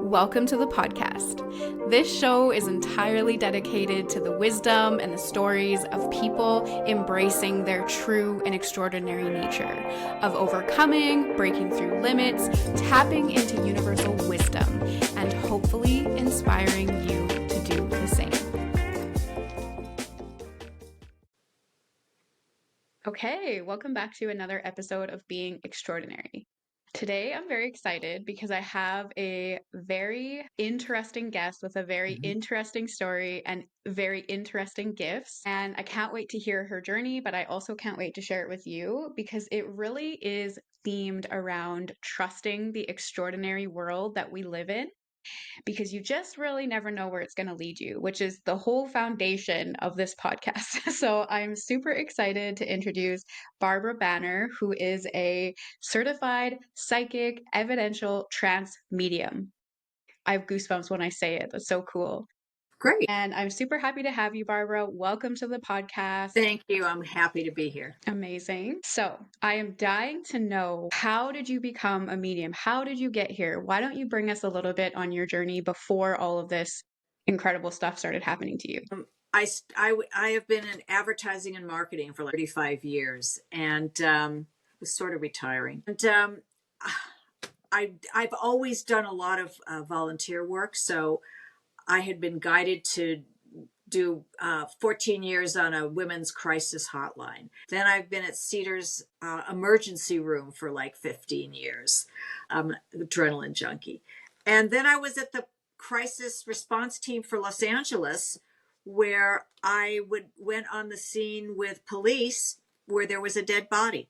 Welcome to the podcast. This show is entirely dedicated to the wisdom and the stories of people embracing their true and extraordinary nature, of overcoming, breaking through limits, tapping into universal wisdom, and hopefully inspiring you to do the same. Okay, welcome back to another episode of Being Extraordinary. Today, I'm very excited because I have a very interesting guest with a very interesting story and very interesting gifts. And I can't wait to hear her journey, but I also can't wait to share it with you because it really is themed around trusting the extraordinary world that we live in, because you just really never know where it's going to lead you, which is the whole foundation of this podcast. So I'm super excited to introduce Barbra Banner, who is a certified psychic evidential trance medium. I have goosebumps when I say it. That's so cool. Great. And I'm super happy to have you, Barbra. Welcome to the podcast. Thank you. I'm happy to be here. Amazing. So I am dying to know, how did you become a medium? How did you get here? Why don't you bring us a little bit on your journey before all of this incredible stuff started happening to you? I have been in advertising and marketing for like 35 years and was sort of retiring. And I've always done a lot of volunteer work. So I had been guided to do 14 years on a women's crisis hotline. Then I've been at Cedars emergency room for like 15 years. I'm an adrenaline junkie. And then I was at the crisis response team for Los Angeles, where I went on the scene with police where there was a dead body.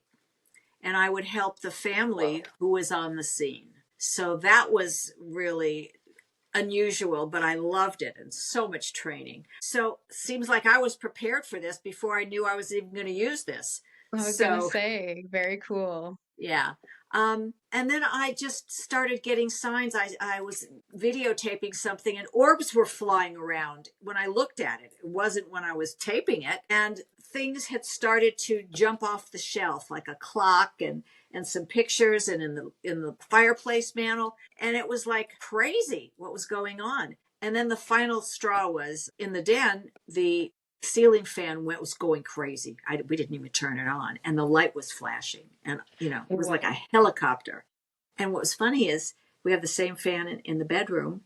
And I would help the family who was on the scene. So that was really unusual, but I loved it, and so much training. So seems like I was prepared for this before I knew I was even going to use this. I was going to say, very cool. Yeah. And then I just started getting signs. I was videotaping something and orbs were flying around when I looked at it. It wasn't when I was taping it. And things had started to jump off the shelf, like a clock and some pictures and in the fireplace mantle. And it was like crazy what was going on. And then the final straw was in the den, the ceiling fan was going crazy. We didn't even turn it on, and the light was flashing, and it was like a helicopter. And what was funny is we have the same fan in the bedroom,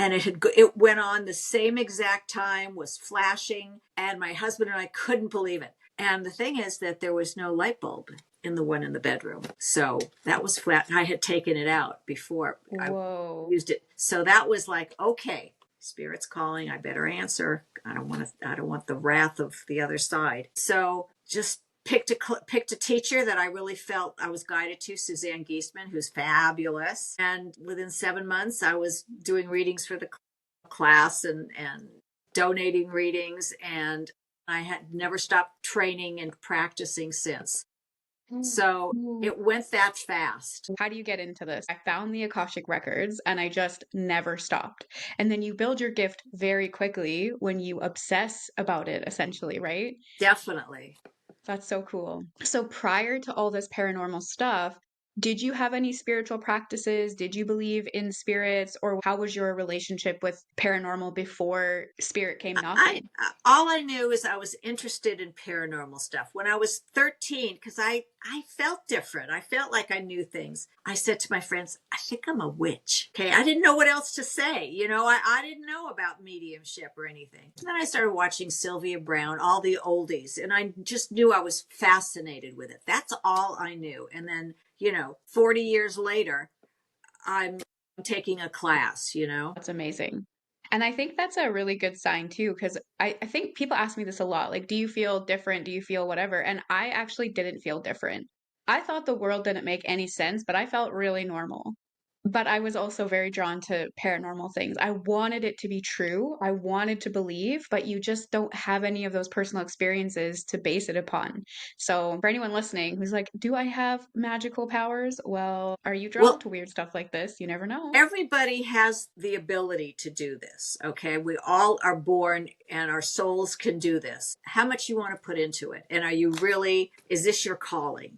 and it went on the same exact time, was flashing, and my husband and I couldn't believe it. And the thing is that there was no light bulb in the one in the bedroom, so that was flat. I had taken it out before I used it, so that was like, okay, Spirit's calling, I better answer. I don't want the wrath of the other side. So just picked a teacher that I really felt I was guided to, Suzanne Geisman, who's fabulous. And within 7 months, I was doing readings for the class and donating readings. And I had never stopped training and practicing since. So it went that fast. How do you get into this? I found the Akashic records and I just never stopped. And then you build your gift very quickly when you obsess about it, essentially, right? Definitely. That's so cool. So prior to all this paranormal stuff, did you have any spiritual practices? Did you believe in spirits, or how was your relationship with paranormal before spirit came knocking? All I knew is I was interested in paranormal stuff. When I was 13, because I felt different. I felt like I knew things. I said to my friends, I think I'm a witch. Okay, I didn't know what else to say. I didn't know about mediumship or anything. And then I started watching Sylvia Browne, all the oldies, and I just knew I was fascinated with it. That's all I knew. And then 40 years later, I'm taking a class, That's amazing. And I think that's a really good sign too, because I think people ask me this a lot. Like, do you feel different? Do you feel whatever? And I actually didn't feel different. I thought the world didn't make any sense, but I felt really normal. But I was also very drawn to paranormal things. I wanted it to be true. I wanted to believe, but you just don't have any of those personal experiences to base it upon. So for anyone listening who's like, do I have magical powers? Well, are you drawn to weird stuff like this? You never know. Everybody has the ability to do this, okay? We all are born and our souls can do this. How much you want to put into it? And is this your calling?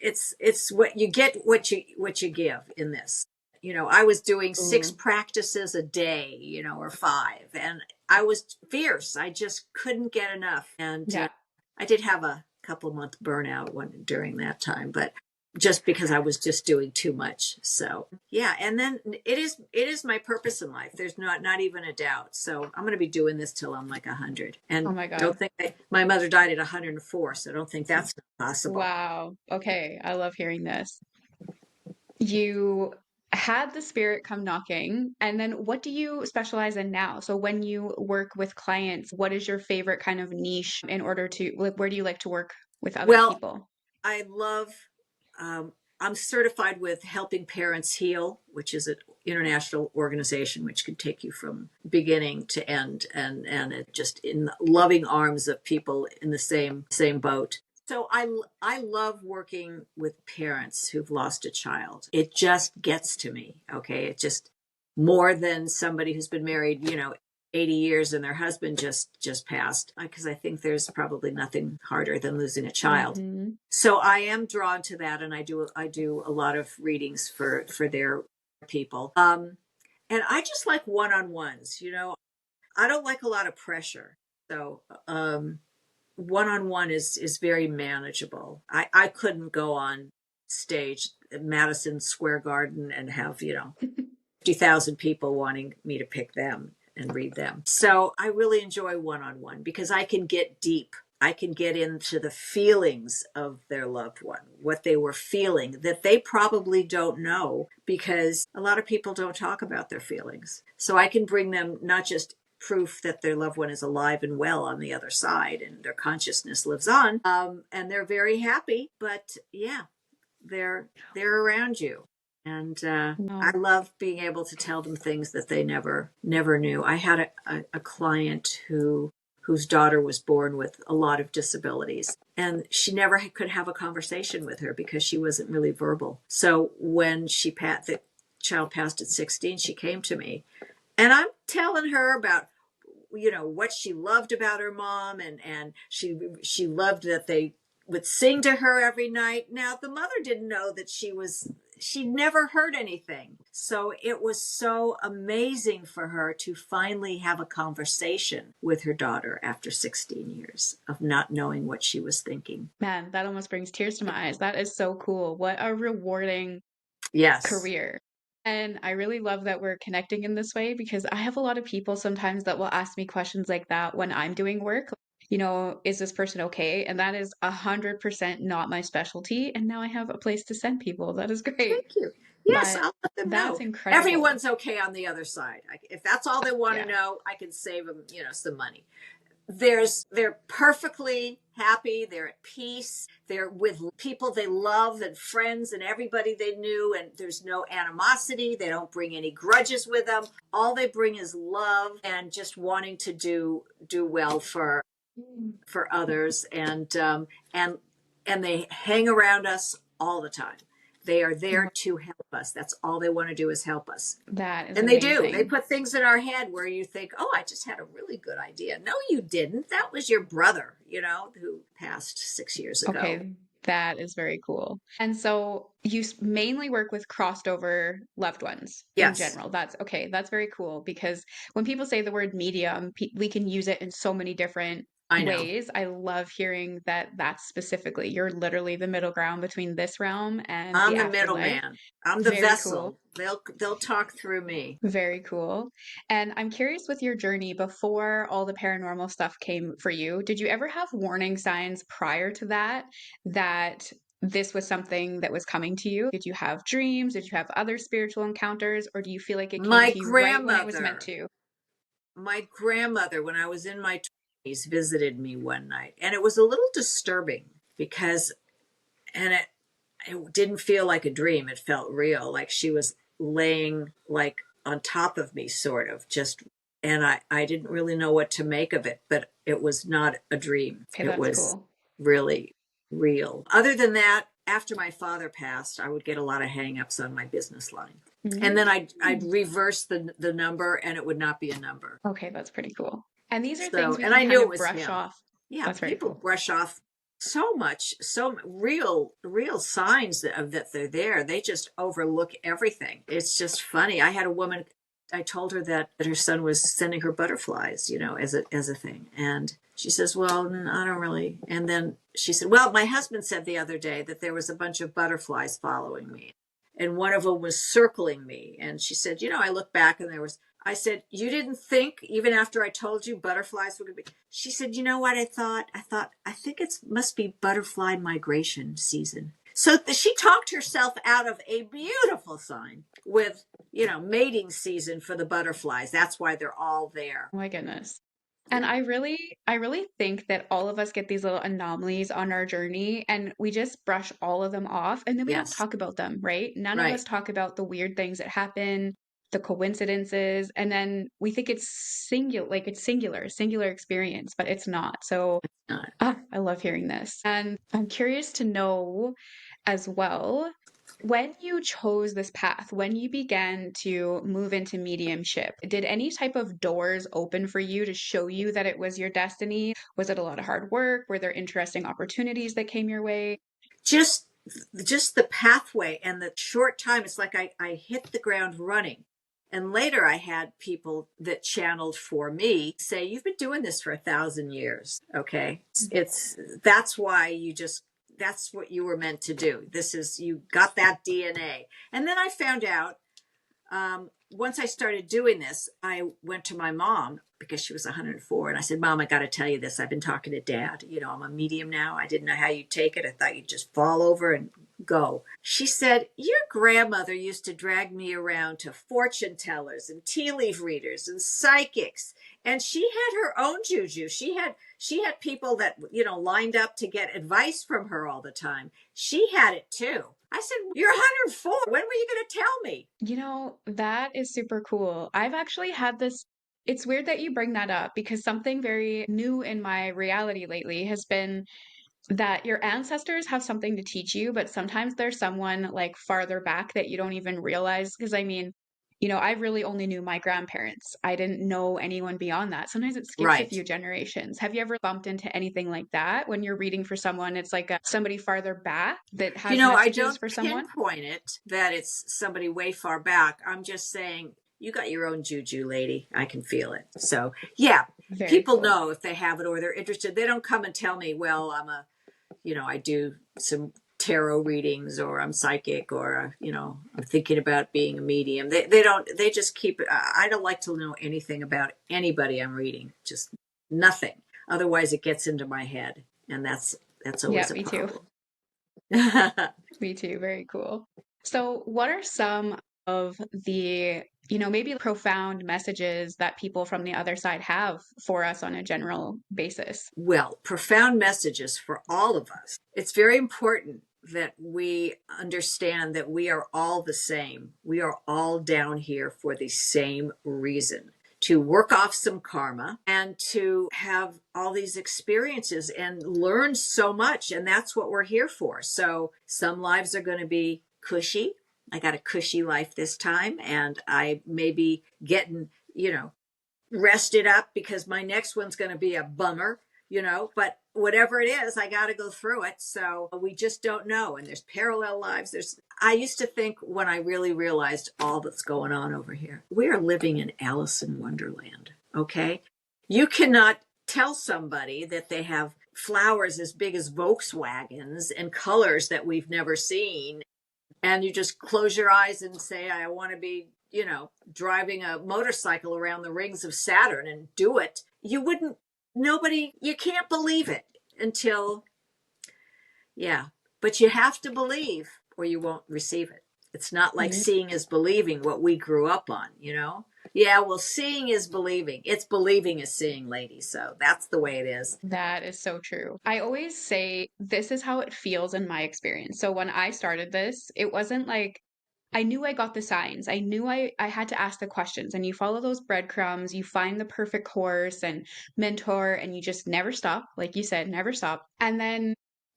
It's what you get, what you give in this. I was doing 6 Ooh, practices a day, or 5, and I was fierce. I just couldn't get enough. And yeah. I did have a couple month burnout during that time, but just because I was just doing too much. So yeah, and then it is my purpose in life. There's not even a doubt. So I'm going to be doing this till I'm like 100. Oh And my don't God. think my mother died at 104, so I don't think that's possible. Wow. Okay. I love hearing this. You had the spirit come knocking, and then what do you specialize in now? So when you work with clients, what is your favorite kind of niche in order to, like, where do you like to work with other Well, people? I love, I'm certified with Helping Parents Heal, which is an international organization which can take you from beginning to end, and it just in the loving arms of people in the same boat. So I love working with parents who've lost a child. It just gets to me. Okay. It just more than somebody who's been married, 80 years and their husband just passed, because I think there's probably nothing harder than losing a child. Hmm. So I am drawn to that, and I do a lot of readings for their people. And I just like one-on-ones. I don't like a lot of pressure. So one-on-one is very manageable. I couldn't go on stage at Madison Square Garden and have 50,000 people wanting me to pick them and read them. So I really enjoy one-on-one because I can get deep. I can get into the feelings of their loved one, what they were feeling that they probably don't know, because a lot of people don't talk about their feelings. So I can bring them not just proof that their loved one is alive and well on the other side and their consciousness lives on, and they're very happy, but yeah, they're around you. And I No. love being able to tell them things that they never knew. I had a client whose daughter was born with a lot of disabilities, and she never could have a conversation with her because she wasn't really verbal. So when the child passed at 16, she came to me, and I'm telling her about what she loved about her mom, and she loved that they would sing to her every night. Now the mother didn't know that she never heard anything. So it was so amazing for her to finally have a conversation with her daughter after 16 years of not knowing what she was thinking. Man, that almost brings tears to my eyes. That is so cool. What a rewarding Yes. career. And I really love that we're connecting in this way because I have a lot of people sometimes that will ask me questions like that when I'm doing work. Is this person okay? And that is 100% not my specialty. And now I have a place to send people. That is great. Thank you. Yes, But I'll let them that's know. incredible. Everyone's okay on the other side. If that's all they want to Yeah. know, I can save them, some money. They're perfectly happy. They're at peace. They're with people they love and friends and everybody they knew, and there's no animosity. They don't bring any grudges with them. All they bring is love and just wanting to do well Mm. for others, and they hang around us all the time. They are there Wow. to help us. That's all they want to do is help us. That is And they do. They amazing. put things in our head where you think, oh, I just had a really good idea. No, you didn't. That was your brother, who passed 6 years ago. Okay, that is very cool. And so you mainly work with crossed over loved ones in Yes, general. That's okay. That's very cool because when people say the word medium, we can use it in so many different I know. ways. I love hearing that that's specifically, you're literally the middle ground between this realm and the I'm the afterlife. middleman. I'm the Very cool. vessel. They'll talk through me. Very cool. And I'm curious with your journey before all the paranormal stuff came for you, did you ever have warning signs prior to that that this was something that was coming to you? Did you have dreams? Did you have other spiritual encounters? Or do you feel like it came My to you right when it was meant grandmother, to? my grandmother, when I was in my 20s, visited me one night, and it was a little disturbing because, and it didn't feel like a dream. It felt real, like she was laying like on top of me, sort of just. And I didn't really know what to make of it, but it was not a dream. Okay, It that's was cool. really real. Other than that, after my father passed, I would get a lot of hang-ups on my business line. And then I'd Mm. reverse the number, and it would not be a number. Okay, that's pretty cool. And these are So, things we and can I kind knew it of was brush him. off. Yeah, That's very people cool. brush off so much, so real signs that they're there. They just overlook everything. It's just funny. I had a woman, I told her that her son was sending her butterflies, as a thing. And she says, well, I don't really. And then she said, well, my husband said the other day that there was a bunch of butterflies following me. And one of them was circling me. And she said, I look back and I said, you didn't think, even after I told you butterflies were going to be. She said, you know what I thought? I think it must be butterfly migration season. So she talked herself out of a beautiful sign with, mating season for the butterflies. That's why they're all there. Oh my goodness. And Yeah. I really think that all of us get these little anomalies on our journey and we just brush all of them off and then we don't Yes. talk about them, right? None of us Right. talk about the weird things that happen, the coincidences, and then we think it's singular experience, but it's not. So Uh, I love hearing this. And I'm curious to know as well, when you chose this path, when you began to move into mediumship, did any type of doors open for you to show you that it was your destiny? Was it a lot of hard work? Were there interesting opportunities that came your way? just just the pathway and the short time, it's like I hit the ground running. And later I had people that channeled for me say, you've been doing this for 1,000 years. Okay. It's That's why that's what you were meant to do. You got that DNA. And then I found out, once I started doing this, I went to my mom because she was 104. And I said, Mom, I got to tell you this. I've been talking to Dad. I'm a medium now. I didn't know how you'd take it. I thought you'd just fall over and go. She said, your grandmother used to drag me around to fortune tellers and tea leaf readers and psychics. And she had her own juju. She had people that, lined up to get advice from her all the time. She had it too. I said, you're 104. When were you going to tell me? That is super cool. I've actually had this. It's weird that you bring that up because something very new in my reality lately has been that your ancestors have something to teach you, but sometimes there's someone like farther back that you don't even realize. Because I mean, I really only knew my grandparents. I didn't know anyone beyond that. Sometimes it skips a Right. few generations. Have you ever bumped into anything like that when you're reading for someone? It's like somebody farther back that has I messages don't for someone? pinpoint it that it's somebody way far back. I'm just saying, you got your own juju, lady. I can feel it. So, yeah, Very people cool. know if they have it or they're interested. They don't come and tell me, well, I do some tarot readings or I'm psychic or, I'm thinking about being a medium. They don't, they just keep it. I don't like to know anything about anybody I'm reading, just nothing. Otherwise, it gets into my head. And that's Yeah, always a me too. problem. Me too. Very cool. So, what are some of the, maybe profound messages that people from the other side have for us on a general basis? Well, profound messages for all of us. It's very important that we understand that we are all the same. We are all down here for the same reason, to work off some karma and to have all these experiences and learn so much. And that's what we're here for. So some lives are going to be cushy. I got a cushy life this time, and I may be getting, rested up because my next one's going to be a bummer, but whatever it is, I got to go through it. So we just don't know. And there's parallel lives. I used to think, when I really realized all that's going on over here, we are living in Alice in Wonderland. Okay. You cannot tell somebody that they have flowers as big as Volkswagens and colors that we've never seen, and you just close your eyes and say, I want to be, driving a motorcycle around the rings of Saturn, and do it. You can't believe it until, yeah, but you have to believe or you won't receive it. It's not like Mhm. seeing is believing, what we grew up on. Yeah, well, seeing is believing. It's believing is seeing, lady. So that's the way it is. That is so true. I always say this is how it feels in my experience. So when I started this, it wasn't like I knew I got the signs. I knew I had to ask the questions, and you follow those breadcrumbs, you find the perfect course and mentor, and you just never stop. Like you said, never stop. And then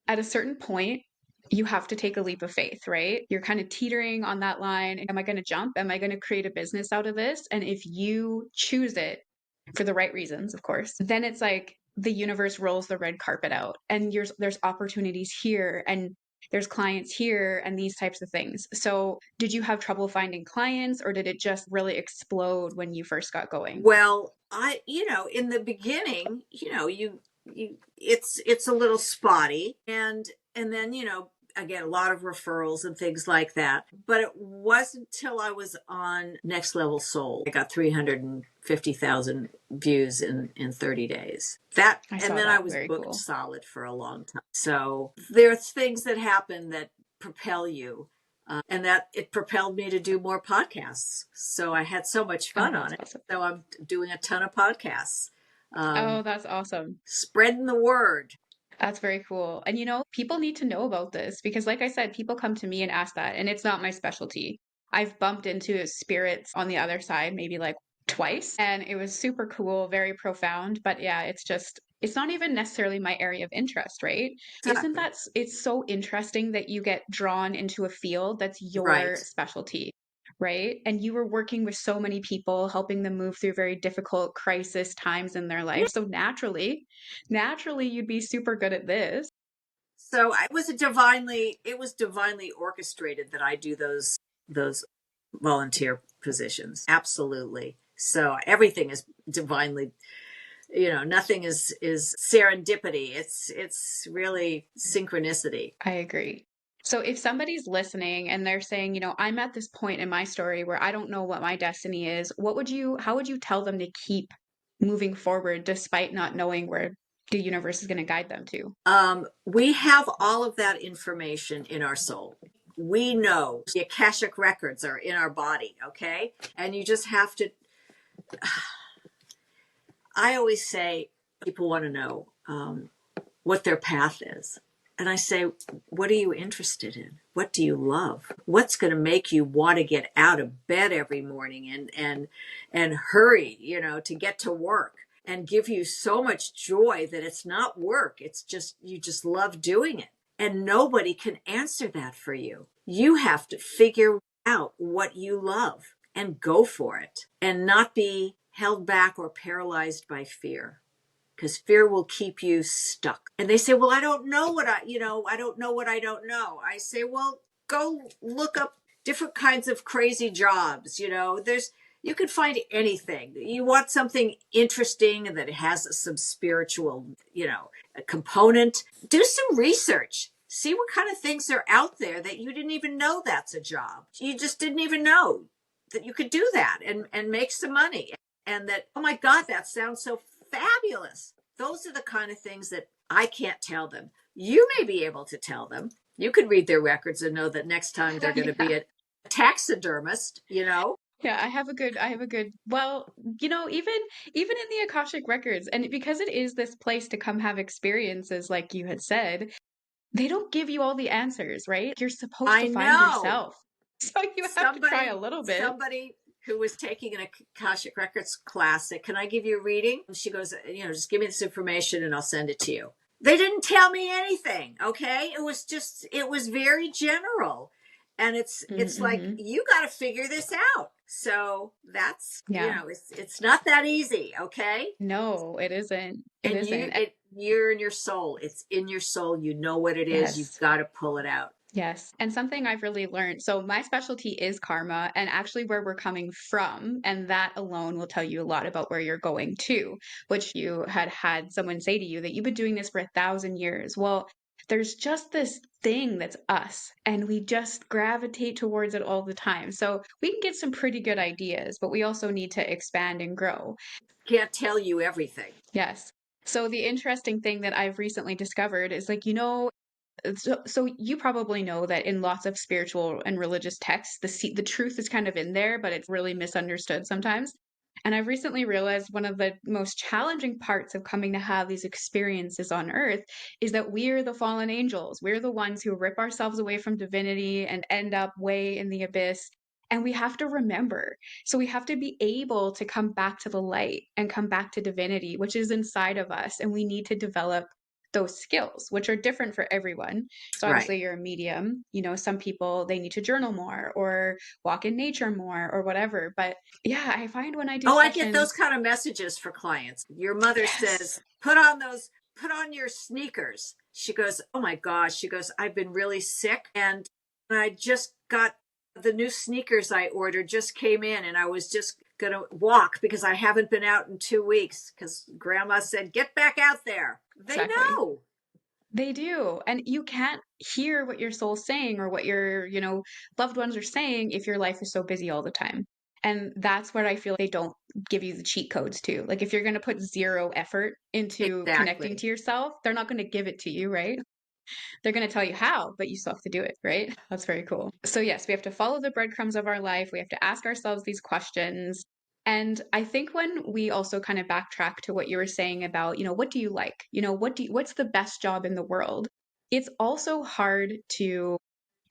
at a certain point, you have to take a leap of faith, right? You're kind of teetering on that line. Am I going to jump? Am I going to create a business out of this? And if you choose it for the right reasons, of course, then it's like the universe rolls the red carpet out and there's opportunities here and there's clients here and these types of things. So did you have trouble finding clients or did it just really explode when you first got going? Well, in the beginning, it's a little spotty, and then, I get a lot of referrals and things like that. But it wasn't until I was on Next Level Soul. I got 350,000 views in 30 days. I And saw then I that. was Very booked cool. solid for a long time. So there's things that happen that propel you. And that it propelled me to do more podcasts. So I had so much Oh, fun on that's it. awesome. So I'm doing a ton of podcasts, Oh, that's awesome. spreading the word. That's very cool. And people need to know about this because, like I said, people come to me and ask that, and it's not my specialty. I've bumped into spirits on the other side maybe like twice, and it was super cool, very profound. But yeah, it's not even necessarily my area of interest, right? Isn't Exactly. that, it's so interesting that you get drawn into a field that's Right. your specialty, right? And you were working with so many people, helping them move through very difficult crisis times in their Yeah. life. So naturally you'd be super good at this. So it was divinely orchestrated that I do those volunteer positions. Absolutely. So everything is divinely, nothing is serendipity. It's really synchronicity. I agree. So if somebody's listening and they're saying, I'm at this point in my story where I don't know what my destiny is, how would you tell them to keep moving forward despite not knowing where the universe is going to guide them to? We have all of that information in our soul. We know the Akashic records are in our body, okay? And you just have to. I always say people want to know what their path is. And I say, what are you interested in? What do you love? What's going to make you want to get out of bed every morning and hurry, to get to work and give you so much joy that it's not work. It's just you just love doing it. And nobody can answer that for you. You have to figure out what you love and go for it and not be held back or paralyzed by fear because fear will keep you stuck. And they say, well, I don't know I don't know what I don't know. I say, well, go look up different kinds of crazy jobs. You can find anything. You want something interesting that has some spiritual, a component. Do some research. See what kind of things are out there that you didn't even know that's a job. You just didn't even know that you could do that and make some money. And that, oh my God, that sounds so fabulous. Those are the kind of things that I can't tell them. You may be able to tell them. You could read their records and know that next time they're going to Yeah. be a taxidermist. Yeah, I have a good, well, even in the Akashic records, and because it is this place to come have experiences, like you had said, they don't give you all the answers, right? You're supposed I to find know yourself. So you have to try a little bit. somebody who was taking an Akashic Records class said, can I give you a reading? She goes, just give me this information and I'll send it to you. They didn't tell me anything. Okay. It was very general. And it's like, Mm-hmm. you got to figure this out. So that's, Yeah. it's not that easy. Okay. No, it isn't. It And isn't. you're in your soul. It's in your soul. You know what it is. You've Yes. got to pull it out. Yes. And something I've really learned. So my specialty is karma and actually where we're coming from. And that alone will tell you a lot about where you're going to, which you had someone say to you that you've been doing this for 1,000 years. Well, there's just this thing that's us and we just gravitate towards it all the time. So we can get some pretty good ideas, but we also need to expand and grow. Can't tell you everything. Yes. So the interesting thing that I've recently discovered is like, so you probably know that in lots of spiritual and religious texts, the truth is kind of in there, but it's really misunderstood sometimes. And I've recently realized one of the most challenging parts of coming to have these experiences on Earth is that we're the fallen angels. We're the ones who rip ourselves away from divinity and end up way in the abyss. And we have to remember. So we have to be able to come back to the light and come back to divinity, which is inside of us. And we need to develop those skills, which are different for everyone. So Right. obviously you're a medium, some people, they need to journal more or walk in nature more or whatever. But yeah, I find when I do Oh, I get those sessions, kind of messages for clients. Your mother yes, says, put on your sneakers. She goes, oh my gosh. She goes, I've been really sick and I just got the new sneakers I ordered just came in and I was just going to walk because I haven't been out in 2 weeks because grandma said, get back out there. They exactly. know. They do. And you can't hear what your soul's saying or what your, loved ones are saying if your life is so busy all the time. And that's what I feel they don't give you the cheat codes to. Like if you're going to put zero effort into connecting Exactly. to yourself, they're not going to give it to you, right? They're going to tell you how, but you still have to do it, right? That's very cool. So, yes, we have to follow the breadcrumbs of our life. We have to ask ourselves these questions. And I think when we also kind of backtrack to what you were saying about, what do you like? What's the best job in the world? It's also hard to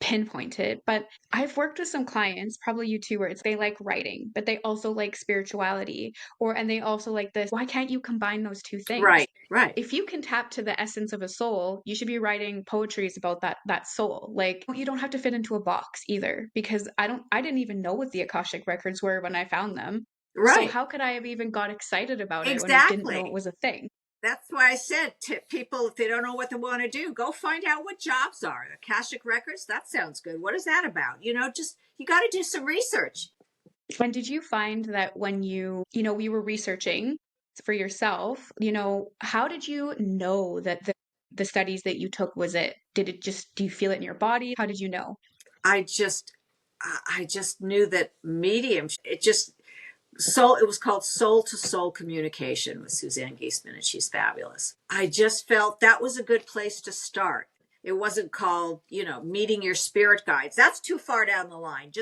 pinpoint it, but I've worked with some clients, probably you too, where it's they like writing, but they also like spirituality, and they also like this. Why can't you combine those two things? Right. Right. If you can tap to the essence of a soul, you should be writing poetries about that soul. Like you don't have to fit into a box either, because I didn't even know what the Akashic records were when I found them. So Right. how could I have even got excited about it when I didn't know it Exactly. was a thing? That's why I said to people, if they don't know what they want to do, go find out what jobs are. Akashic Records, that sounds good. What is that about? Just, you got to do some research. And did you find that when we were researching for yourself, how did you know that the studies that you took was it? Do you feel it in your body? How did you know? I just, I just knew that medium, it was called Soul to Soul Communication with Suzanne Geisman, and she's fabulous. I just felt that was a good place to start. It wasn't called, meeting your spirit guides. That's too far down the line.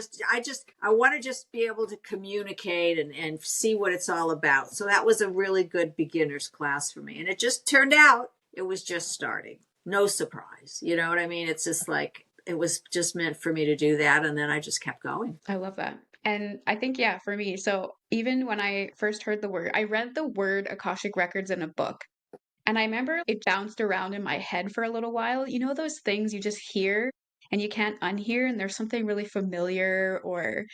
I want to just be able to communicate and see what it's all about. So that was a really good beginner's class for me. And it just turned out it was just starting. No surprise. You know what I mean? It's just like, it was just meant for me to do that. And then I just kept going. I love that. And I think, yeah, for me, so even when I first heard the word, I read the word Akashic Records in a book. And I remember it bounced around in my head for a little while. You know, those things you just hear and you can't unhear, and there's something really familiar or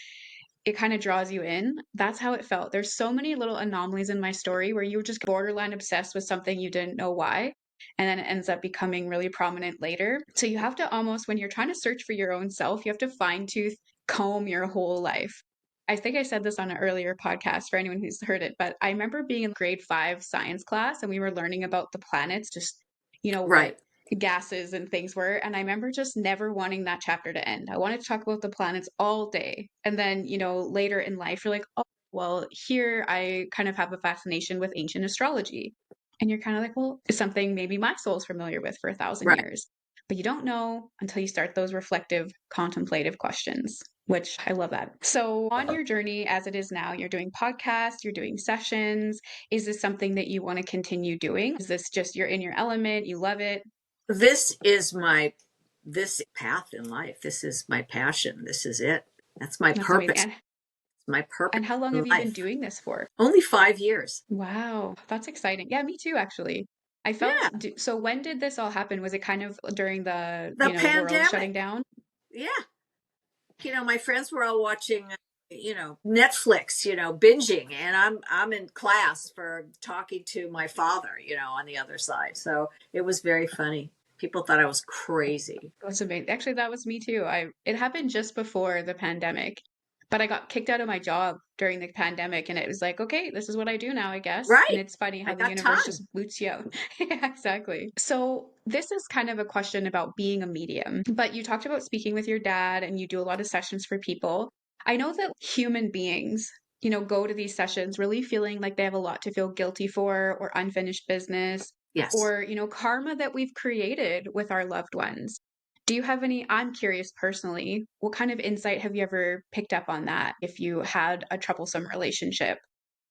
it kind of draws you in. That's how it felt. There's so many little anomalies in my story where you were just borderline obsessed with something you didn't know why. And then it ends up becoming really prominent later. So you have to almost, when you're trying to search for your own self, you have to fine tooth comb your whole life. I think I said this on an earlier podcast for anyone who's heard it, but I remember being in grade 5 science class and we were learning about the planets, just, what Right. gases and things were. And I remember just never wanting that chapter to end. I wanted to talk about the planets all day. And then, later in life, you're like, oh, well, here I kind of have a fascination with ancient astrology. And you're kind of like, well, it's something maybe my soul's familiar with for 1,000 years. But you don't know until you start those reflective, contemplative questions, which I love that. So, on your journey as it is now, you're doing podcasts, you're doing sessions. Is this something that you want to continue doing? Is this just you're in your element, you love it? This is this path in life. This is my passion. This is it. That's my That's amazing. purpose. It's my purpose And how long in have you been life. doing this for? Only 5 years. Wow, that's exciting. Yeah, me too, actually. I felt Yeah. so when did this all happen? Was it kind of during the, The world shutting pandemic. down? Yeah. My friends were all watching, Netflix, binging, and I'm in class for talking to my father, on the other side. So it was very funny. People thought I was crazy. That's amazing. Actually, that was me too. It happened just before the pandemic, but I got kicked out of my job during the pandemic, and it was like, okay, this is what I do now, I guess. And Right. it's funny I how the got universe time. just boots you out. Yeah, exactly. So this is kind of a question about being a medium, but you talked about speaking with your dad, and you do a lot of sessions for people. I know that human beings, go to these sessions really feeling like they have a lot to feel guilty for, or unfinished business, Yes. or karma that we've created with our loved ones. Do you have any? I'm curious personally, what kind of insight have you ever picked up on that? If you had a troublesome relationship,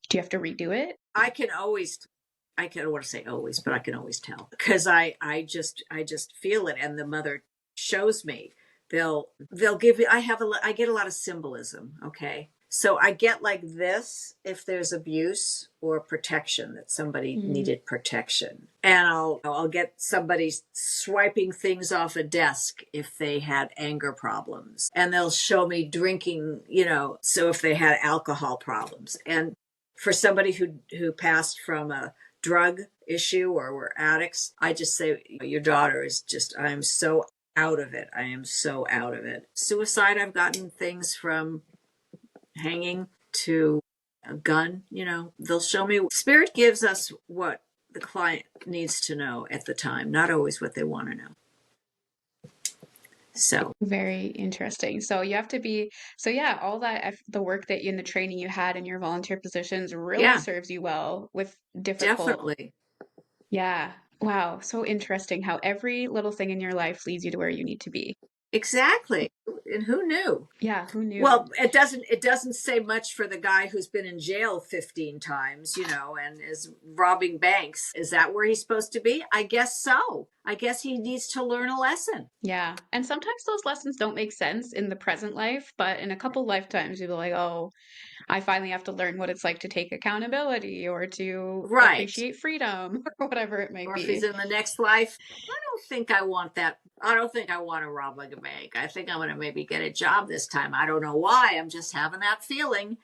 do you have to redo it? I can always, I can, I don't want to say always, but I can always tell because I just feel it. And the mother shows me. They'll give you, I get a lot of symbolism. Okay. So I get like this if there's abuse or protection, that somebody Mm. needed protection. And I'll get somebody swiping things off a desk if they had anger problems. And they'll show me drinking, so if they had alcohol problems. And for somebody who passed from a drug issue or were addicts, I just say, your daughter is just, I am so out of it. I am so out of it. Suicide, I've gotten things from hanging to a gun. They'll show me. Spirit gives us what the client needs to know at the time, not always what they want to know. So Very interesting. So you have to be, so yeah, all that, the work that you in the training you had in your volunteer positions really yeah, serves you well with difficult. definitely. Yeah. Wow. So interesting how every little thing in your life leads you to where you need to be. Exactly. And who knew? Yeah. Who knew? Well, it doesn't say much for the guy who's been in jail 15 times, and is robbing banks. Is that where he's supposed to be? I guess so. I guess he needs to learn a lesson. Yeah. And sometimes those lessons don't make sense in the present life, but in a couple lifetimes, you'll be like, oh, I finally have to learn what it's like to take accountability or to Right. appreciate freedom or whatever it might Or if he's be. in the next life, I don't think I want that. I don't think I want to rob like a bank. I think I'm going to maybe get a job this time. I don't know why. I'm just having that feeling,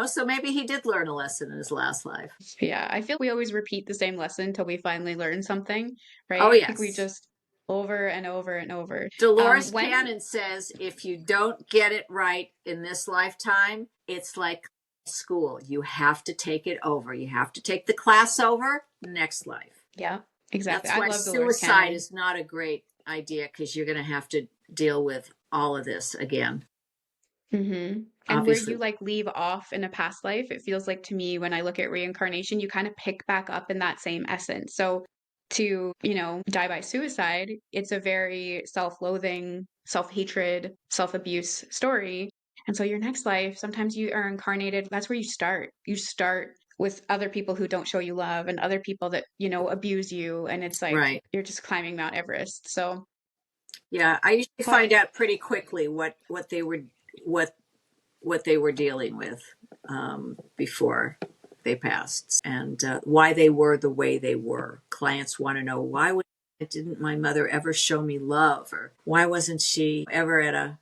So maybe he did learn a lesson in his last life. Yeah, I feel we always repeat the same lesson until we finally learn something, Oh, right? I think we yes. just over and over and over. Dolores When Cannon says if you don't get it right in this lifetime, it's like school. You have to take it over. You have to take the class over next life. Yeah, exactly. That's I why love Dolores suicide Cannon. is not a great idea, because you're going to have to deal with all of this again. And where you Obviously. like leave off in a past life, it feels like to me when I look at reincarnation, you kind of pick back up in that same essence. So to, die by suicide, it's a very self-loathing, self-hatred, self-abuse story. And so your next life, sometimes you are incarnated, that's where you start. You start with other people who don't show you love and other people that, abuse you. And it's like Right. you're just climbing Mount Everest. So, Yeah, I usually but find out pretty quickly what what they were dealing with before they passed, and why they were the way they were. Clients want to know, didn't my mother ever show me love, or why wasn't she ever at a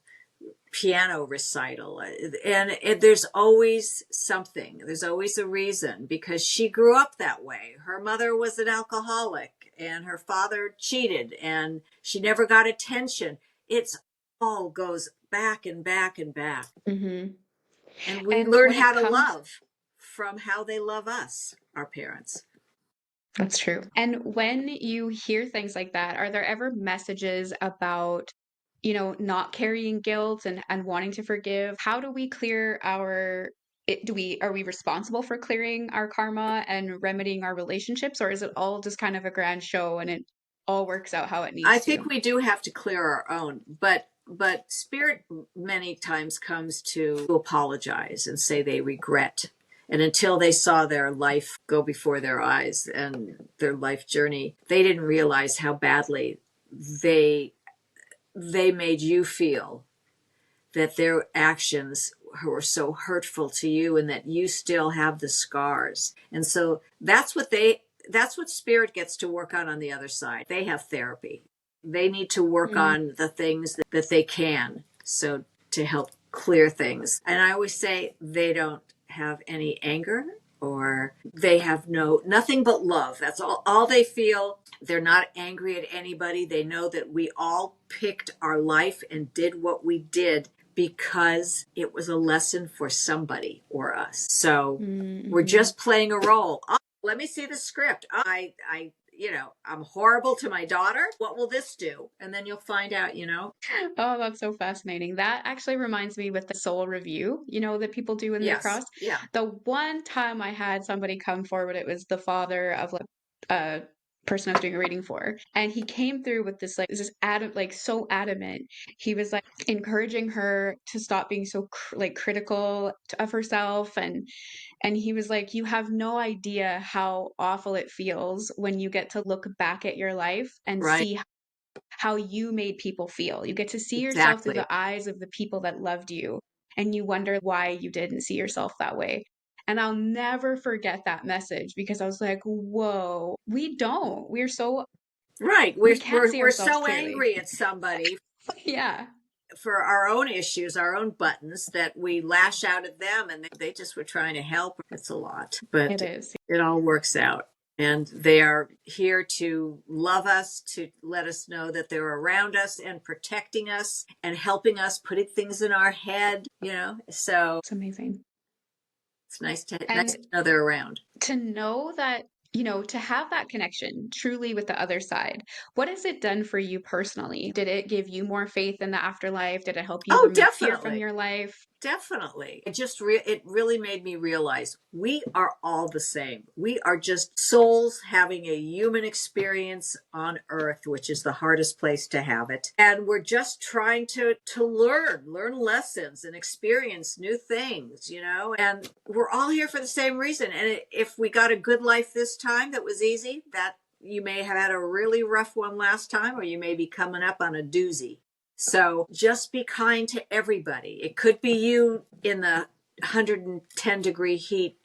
piano recital? And there's always something. There's always a reason, because she grew up that way. Her mother was an alcoholic and her father cheated and she never got attention. It's all goes back and back and back. mhm. And we And learn when how it to comes love from how they love us, our parents. That's true. And when you hear things like that, are there ever messages about, not carrying guilt and wanting to forgive? How do we clear are we responsible for clearing our karma and remedying our relationships, or is it all just kind of a grand show and it all works out how it I needs think to? we do have to clear our own, but spirit many times comes to apologize and say they regret. And until they saw their life go before their eyes and their life journey, they didn't realize how badly they they made you feel, that their actions were so hurtful to you, and that you still have the scars. And so that's what spirit gets to work on the other side. They have therapy. They need to work Mm, on the things that they can, so to help clear things. And I always say they don't have any anger, or they have nothing but love. That's all they feel. They're not angry at anybody. They know that we all picked our life and did what we did because it was a lesson for somebody or us. So we're mhm. just playing a role. Oh, let me see the script. Oh, I'm horrible to my daughter. What will this do? And then you'll find out. Oh, that's so fascinating. That actually reminds me with the soul review, that people do when they Yes. cross. Yeah. The one time I had somebody come forward, it was the father of like a person I was doing a reading for, and he came through with this so adamant. He was like encouraging her to stop being so critical of herself, and he was like, "You have no idea how awful it feels when you get to look back at your life and Right. see how you made people feel. You get to see yourself through Exactly. the eyes of the people that loved you. and you wonder why you didn't see yourself that way. And I'll never forget that message because I was like, whoa, we don't. Right. We can't see We're ourselves so clearly. angry at somebody Yeah, for our own issues, our own buttons, that we lash out at them, and they just were trying to help. It's a lot, it but is. it all works out. And they are here to love us, to let us know that they're around us and protecting us and helping us, putting things in our head, So It's amazing. it's nice And to know they're around. to know that, to have that connection truly with the other side, what has it done for you personally? Did it give you more faith in the afterlife? Did it help you Oh, remove fear from definitely. your life? Definitely. It really made me realize we are all the same. We are just souls having a human experience on earth, which is the hardest place to have it. And we're just trying to learn lessons and experience new things, And we're all here for the same reason. And if we got a good life this time that was easy, that you may have had a really rough one last time, or you may be coming up on a doozy. So just be kind to everybody. It could be you in the 110-degree heat,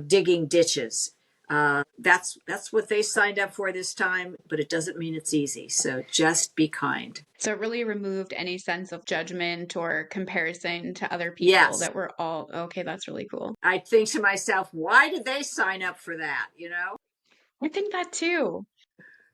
digging ditches. That's what they signed up for this time, but it doesn't mean it's easy. So just be kind. So it really removed any sense of judgment or comparison to other people Yes. that we're all, okay, that's really cool. I think to myself, why did they sign up for that? I think that too.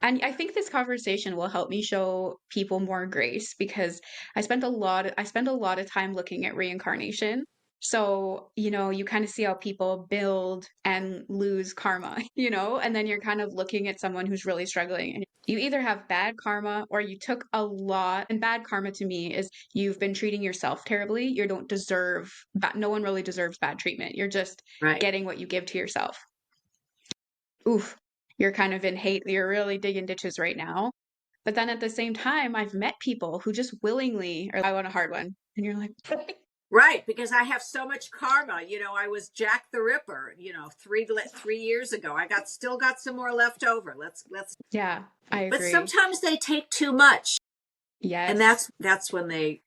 And I think this conversation will help me show people more grace because I spend a lot of time looking at reincarnation. So, you kind of see how people build and lose karma, and then you're kind of looking at someone who's really struggling. And you either have bad karma or you took a lot. And bad karma to me is you've been treating yourself terribly. You don't deserve, no one really deserves bad treatment. You're just Right. getting what you give to yourself. Oof, you're kind of in hate. You're really digging ditches right now. But then at the same time, I've met people who just willingly are, I want a hard one. And you're like, Right, because I have so much karma. I was Jack the Ripper. 3 years ago. Still got some more left over. Let's. yeah, I But agree. sometimes they take too much, and Yes. that's when they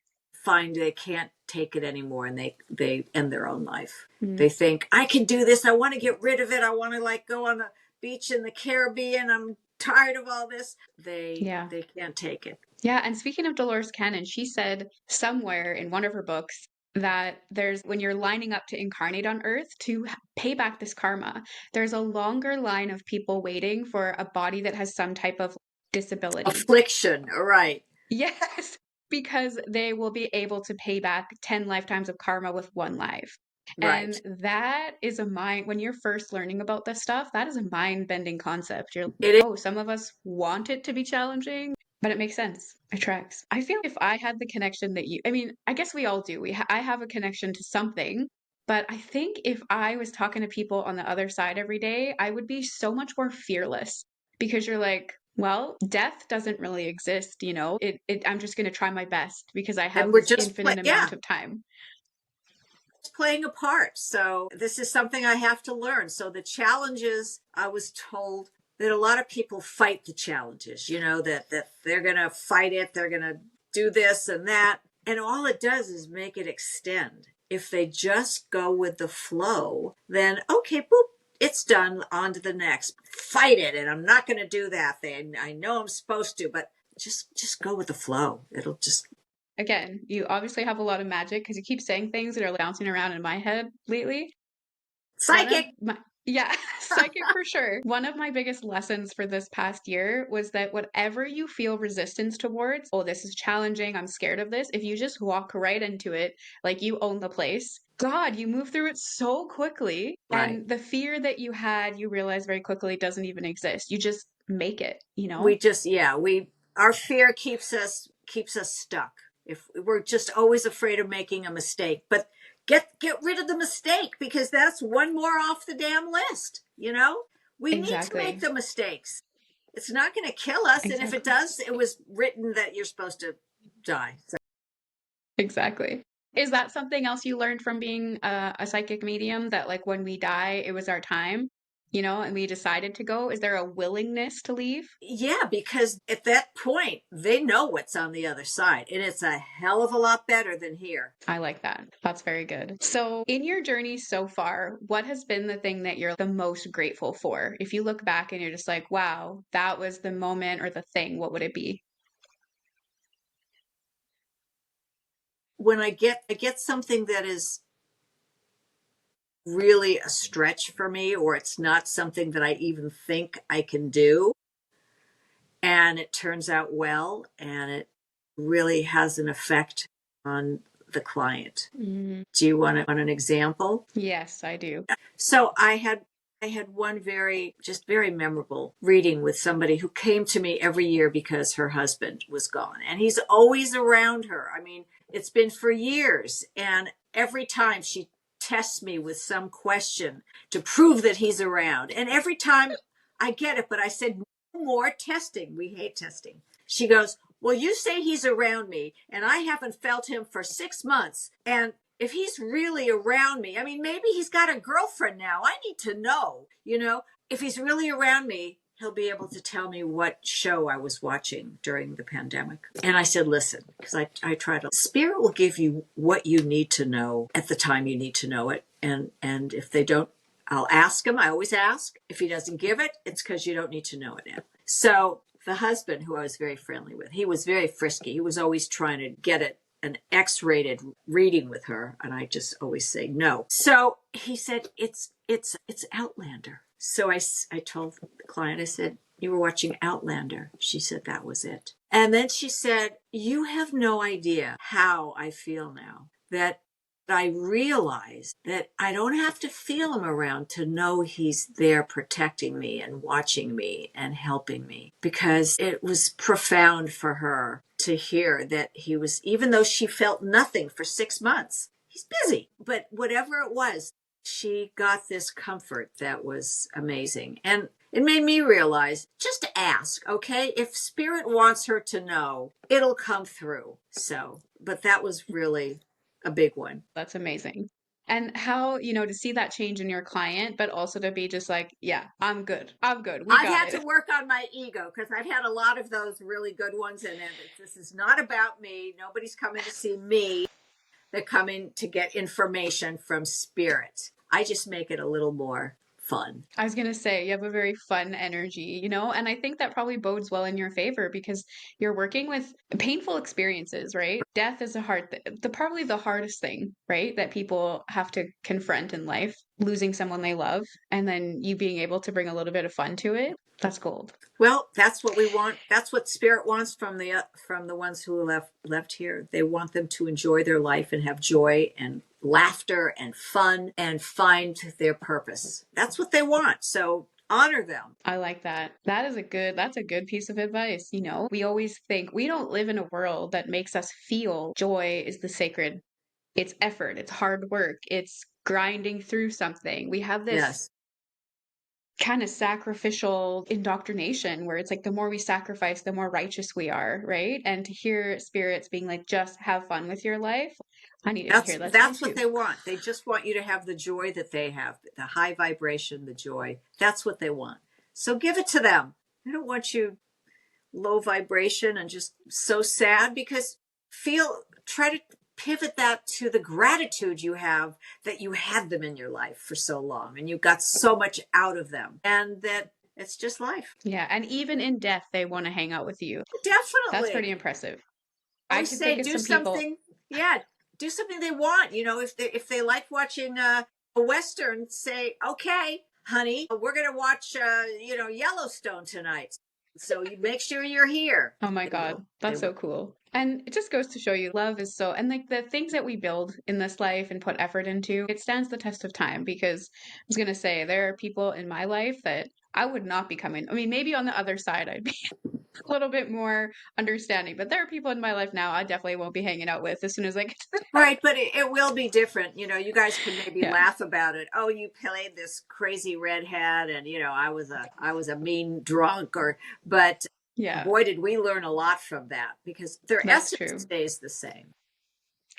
find they can't take it anymore, and they end their own life. Mm, They think, I can do this. I want to get rid of it. I want to go on the beach in the Caribbean. I'm tired of all this. They yeah. they can't take it. Yeah. And speaking of Dolores Cannon, she said somewhere in one of her books that when you're lining up to incarnate on Earth to pay back this karma, there's a longer line of people waiting for a body that has some type of disability. Affliction, right? Yes, because they will be able to pay back 10 lifetimes of karma with one life. Right. And that is when you're first learning about this stuff, that is a mind-bending concept. You're like, It is. oh, some of us want it to be challenging, but it makes sense. It tracks. I feel if I had the connection that I mean, I guess we all do. I have a connection to something, but I think if I was talking to people on the other side every day, I would be so much more fearless because you're like, well, death doesn't really exist, I'm just going to try my best because I And have we're this just infinite yeah, amount of time. playing a part. So this is something I have to learn. So the challenges, I was told that a lot of people fight the challenges, that they're going to fight it. They're going to do this and that. And all it does is make it extend. If they just go with the flow, then okay, boop, it's done. On to the next. Fight it. And I'm not going to do that thing. I know I'm supposed to, but just go with the flow. It'll just. Again, you obviously have a lot of magic because you keep saying things that are bouncing around in my head lately. One of Psychic. my, yeah, psychic for sure. One of my biggest lessons for this past year was that whatever you feel resistance towards, oh, this is challenging, I'm scared of this, if you just walk right into it, like you own the place, God, you move through it so quickly. Right. And the fear that you had, you realize very quickly doesn't even exist. You just make it, We just, yeah, our fear keeps us stuck. If we're just always afraid of making a mistake, but get rid of the mistake, because that's one more off the damn list. We need to make Exactly. the mistakes. It's not going to kill us, and if it Exactly. does, it was written that you're supposed to die. So, Exactly. Is that something else you learned from being a psychic medium that like when we die, it was our time? and we decided to go, is there a willingness to leave? Yeah, because at that point, they know what's on the other side, and it's a hell of a lot better than here. I like that. That's very good. So, in your journey so far, what has been the thing that you're the most grateful for? If you look back and you're just like, wow, that was the moment or the thing, what would it be? When I get something that is really a stretch for me, or it's not something that I even think I can do, and it turns out well, and it really has an effect on the client. Mm, Do you want an example? yes, I do. So I had one very memorable reading with somebody who came to me every year because her husband was gone, and he's always around her. I mean, it's been for years, and every time she tests me with some question to prove that he's around, and every time I get it, but I said no more testing. We hate testing. She goes, "Well, you say he's around me, and I haven't felt him for 6 months, and if he's really around me, I mean, maybe he's got a girlfriend now. I need to know, if he's really around me, he'll be able to tell me what show I was watching during the pandemic." And I said, listen, because I try to, Spirit will give you what you need to know at the time you need to know it. And if they don't, I'll ask him. I always ask. If he doesn't give it, it's because you don't need to know it now. So the husband, who I was very friendly with, he was very frisky. He was always trying to get it an X-rated reading with her, and I just always say no. So he said, it's Outlander. So I told the client, I said, "You were watching Outlander." She said that was it. And then she said, "You have no idea how I feel now that I realize that I don't have to feel him around to know he's there protecting me and watching me and helping me." Because it was profound for her to hear that he was, even though she felt nothing for 6 months, he's busy. But whatever it was, she got this comfort that was amazing. And it made me realize, just ask, okay? If Spirit wants her to know, it'll come through. So, but that was really a big one. That's amazing. And how, to see that change in your client, but also to be just like, yeah, I'm good. I'm good. We I've got had to it. work on my ego because I've had a lot of those really good ones. And this is not about me. Nobody's coming to see me. They're coming to get information from Spirit. I just make it a little more fun. I was gonna say you have a very fun energy, and I think that probably bodes well in your favor because you're working with painful experiences, right? Death is a hard, probably the hardest thing, right? That people have to confront in life, losing someone they love, and then you being able to bring a little bit of fun to it. That's gold. Well, that's what we want. That's what Spirit wants from the ones who left here. They want them to enjoy their life and have joy and laughter and fun and find their purpose. That's what they want. So honor them. I like that. That's a good piece of advice. We always think we don't live in a world that makes us feel joy is the sacred. It's effort, it's hard work, it's grinding through something. We have this Yes. kind of sacrificial indoctrination where it's like the more we sacrifice, the more righteous we are, right? And to hear spirits being like, just have fun with your life, I needed to hear that today That's what too. they want. They just want you to have the joy that they have, the high vibration, the joy. That's what they want. So give it to them. They don't want you low vibration and just so sad, because try to pivot that to the gratitude you have that you had them in your life for so long and you got so much out of them, and that it's just life. Yeah, and even in death, they want to hang out with you. That's pretty Definitely. impressive. I I always could think say of do some people. something. Yeah, do something they want. If they like watching a western, say, "Okay, honey, we're gonna watch Yellowstone tonight. So you make sure you're here." Oh my They God, will. They that's so will. cool. And it just goes to show you love is so, and like the things that we build in this life and put effort into, it stands the test of time because I was going to say there are people in my life that I would not be coming. I mean, maybe on the other side, I'd be a little bit more understanding, but there are people in my life now I definitely won't be hanging out with as soon as I get to the Right, but it will be different. You guys can maybe Yeah. laugh about it. Oh, you played this crazy redhead, and I was a mean drunk, but Yeah, boy, did we learn a lot from that, because their that's essence true. stays the same.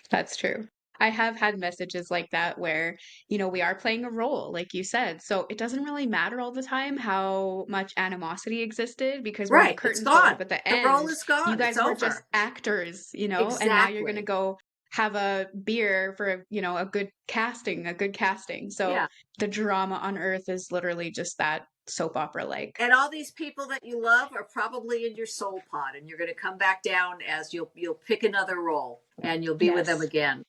That's true. I have had messages like that where, we are playing a role, like you said. So it doesn't really matter all the time how much animosity existed because when the Right. It's curtains go up gone. at the The role end, is you gone. It's guys were just over. actors, and now you're going to Exactly. go have a beer for, a good casting. So Yeah. the drama on Earth is literally just that soap opera like. And all these people that you love are probably in your soul pod, and you're going to come back down as you'll pick another role and you'll be with them Yes. again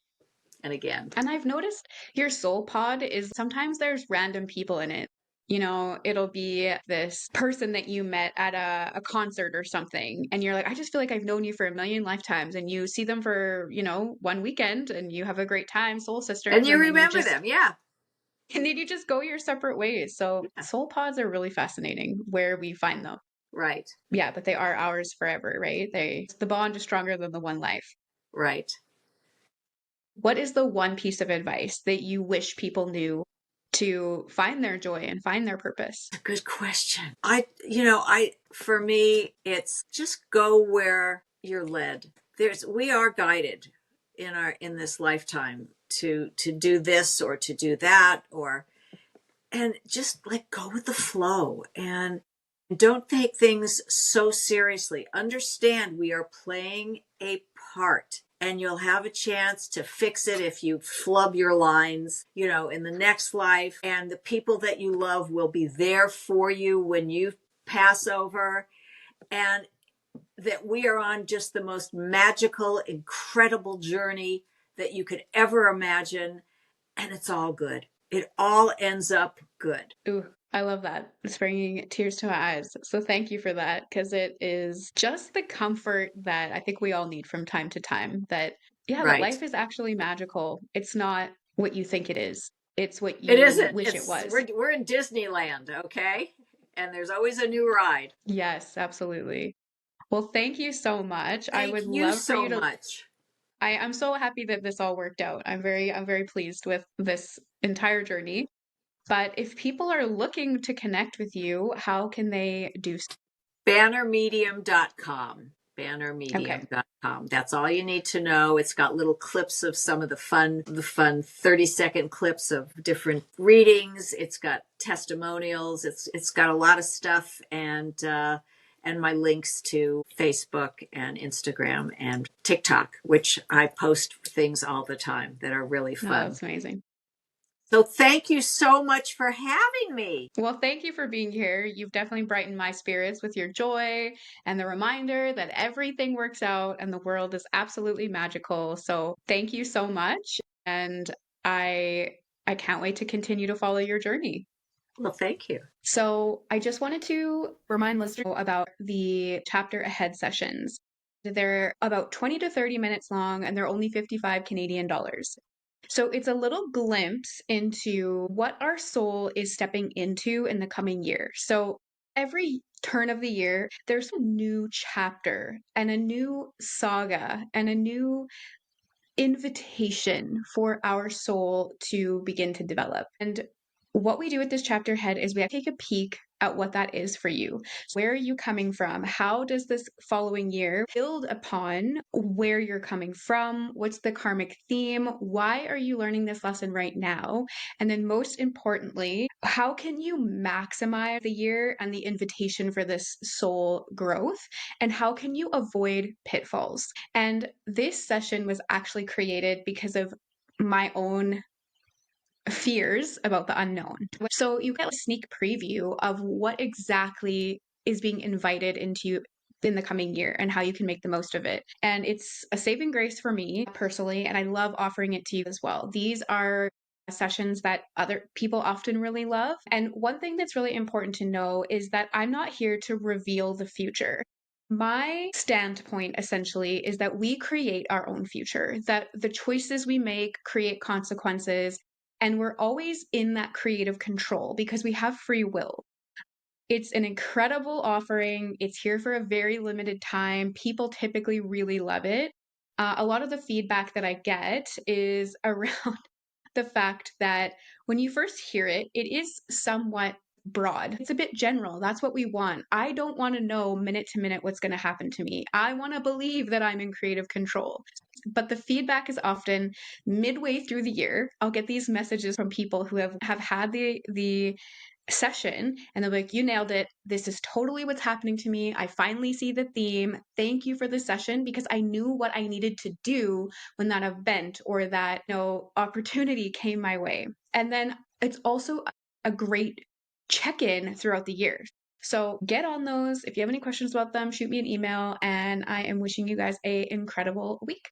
and again. And I've noticed your soul pod is sometimes there's random people in it. It'll be this person that you met at a concert or something, and you're like, I just feel like I've known you for a million lifetimes, and you see them for, one weekend and you have a great time, soul And sisters, you and then remember them. Yeah. you just go your separate ways. So Yeah. soul pods are really fascinating where we find them. Right. Yeah, but they are ours forever, right? The bond is stronger than the one life. Right. What is the one piece of advice that you wish people knew to find their joy and find their purpose? Good question. For me, it's just go where you're led. We are guided in this lifetime to do this or to do that, and just let go with the flow and don't take things so seriously. Understand we are playing a part, and you'll have a chance to fix it if you flub your lines, in the next life. And the people that you love will be there for you when you pass over. And that we are on just the most magical, incredible journey that you could ever imagine. And it's all good. It all ends up good. Ooh, I love that. It's bringing tears to my eyes. So thank you for that because it is just the comfort that I think we all need from time to time that, yeah, that Right. life is actually magical. It's not what you think it is. It's what It you isn't. wish it It's was. we're in Disneyland, okay? And there's always a new ride. Yes, absolutely. Well, thank you so much. I Thank would you love for so you to much. I'm so happy that this all worked out. I'm very pleased with this entire journey. But if people are looking to connect with you, how can they do so? Bannermedium.com. Okay. Bannermedium.com. That's all you need to know. It's got little clips of some of the fun 30-second clips of different readings. It's got testimonials. It's got a lot of stuff, and my links to Facebook and Instagram and TikTok, which I post things all the time that are really No, fun. that's amazing. So thank you so much for having me. Well, thank you for being here. You've definitely brightened my spirits with your joy and the reminder that everything works out and the world is absolutely magical. So, thank you so much. And I I can't wait to continue to follow your journey. Well, thank you. So, I just wanted to remind listeners about the chapter ahead sessions. They're about 20 to 30 minutes long and they're only 55 Canadian dollars. So it's a little glimpse into what our soul is stepping into in the coming year. So every turn of the year, there's a new chapter and a new saga and a new invitation for our soul to begin to develop. And what we do with this chapter head is we take a peek at what that is for you. Where are you coming from? How does this following year build upon where you're coming from? What's the karmic theme? Why are you learning this lesson right now? And then, most importantly, how can you maximize the year and the invitation for this soul growth? And how can you avoid pitfalls? And this session was actually created because of my own fears about the unknown. So you get a sneak preview of what exactly is being invited into you in the coming year and how you can make the most of it. And it's a saving grace for me personally, and I love offering it to you as well. These are sessions that other people often really love. And one thing that's really important to know is that I'm not here to reveal the future. My standpoint essentially is that we create our own future, that the choices we make create consequences, and we're always in that creative control because we have free will. It's an incredible offering. It's here for a very limited time. People typically really love it. A lot of the feedback that I get is around the fact that when you first hear it, it is somewhat broad. It's a bit general. That's what we want. I don't want to know minute to minute what's going to happen to me. I want to believe that I'm in creative control. but the feedback is often midway through the year. I'll get these messages from people who have had the session and they're like, you nailed it. This is totally what's happening to me. I finally see the theme. Thank you for the session because I knew what I needed to do when that event or that opportunity came my way. And then it's also a great check-in throughout the year. So get on those. If you have any questions about them, shoot me an email, and I am wishing you guys a incredible week.